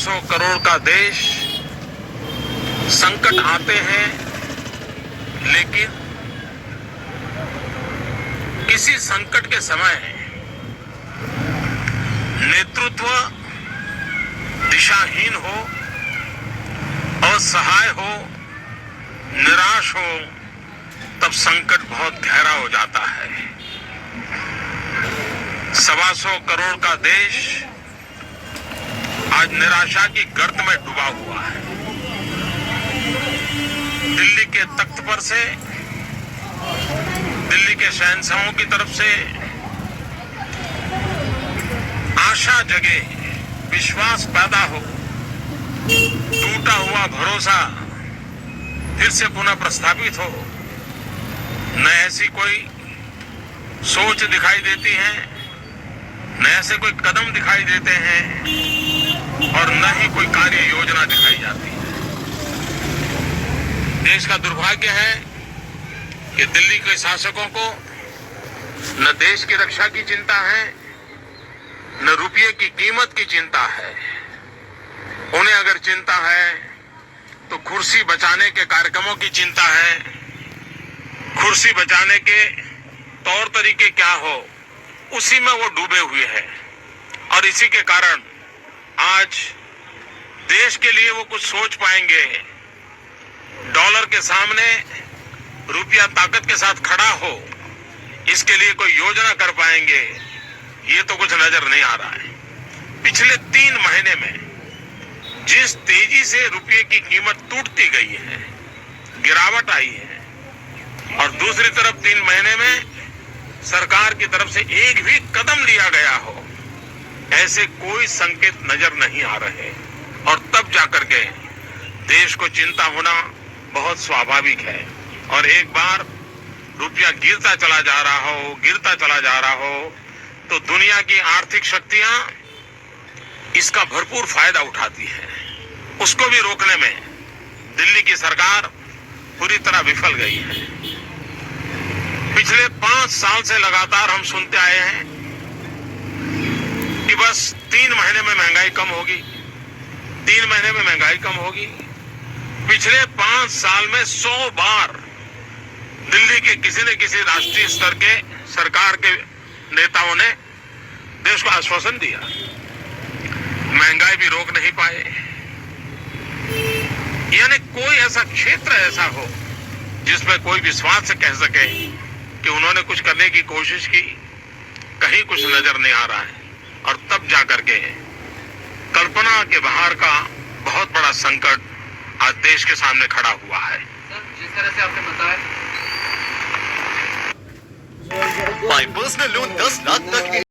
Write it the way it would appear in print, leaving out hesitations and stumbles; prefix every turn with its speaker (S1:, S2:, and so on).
S1: 100 करोड़ का देश, संकट आते हैं लेकिन किसी संकट के समय नेतृत्व दिशाहीन हो, असहाय हो, निराश हो, तब संकट बहुत गहरा हो जाता है। 125 करोड़ का देश आज निराशा की गर्त में डूबा हुआ है। दिल्ली के तख्त पर से, दिल्ली के शहंशाहों की तरफ से आशा जगे, विश्वास पैदा हो, टूटा हुआ भरोसा फिर से पुनः प्रस्थापित हो, न ऐसी कोई सोच दिखाई देती है, न ऐसे कोई कदम दिखाई देते हैं और न ही कोई कार्य योजना दिखाई जाती है। देश का दुर्भाग्य है कि दिल्ली के शासकों को न देश की रक्षा की चिंता है, न रुपये की कीमत की चिंता है। उन्हें अगर चिंता है तो कुर्सी बचाने के कार्यक्रमों की चिंता है। कुर्सी बचाने के तौर तरीके क्या हो, उसी में वो डूबे हुए हैं और इसी के कारण आज देश के लिए वो कुछ सोच पाएंगे, डॉलर के सामने रुपया ताकत के साथ खड़ा हो, इसके लिए कोई योजना कर पाएंगे, ये तो कुछ नजर नहीं आ रहा है। पिछले 3 महीने में जिस तेजी से रुपये की कीमत टूटती गई है, गिरावट आई है, और दूसरी तरफ 3 महीने में सरकार की तरफ से एक भी कदम लिया गया हो, ऐसे कोई संकेत नजर नहीं आ रहे। और तब जाकर के देश को चिंता होना बहुत स्वाभाविक है। और एक बार रुपया गिरता चला जा रहा हो तो दुनिया की आर्थिक शक्तियां इसका भरपूर फायदा उठाती है। उसको भी रोकने में दिल्ली की सरकार पूरी तरह विफल गई है। पिछले 5 साल से लगातार हम सुनते आए हैं कि बस 3 महीने में महंगाई कम होगी, 3 महीने में महंगाई कम होगी। पिछले 5 साल में 100 बार दिल्ली के किसी न किसी राष्ट्रीय स्तर के सरकार के नेताओं ने देश को आश्वासन दिया, महंगाई भी रोक नहीं पाए। यानी कोई ऐसा क्षेत्र ऐसा हो जिसमें कोई विश्वास से कह सके कि उन्होंने कुछ करने की कोशिश की, कहीं कुछ नजर नहीं आ रहा है। और तब जाकर के कल्पना के बाहर का बहुत बड़ा संकट आज देश के सामने खड़ा हुआ है।
S2: सर, जिस तरह से आपने बताया,
S3: My personal loan 10 लाख तक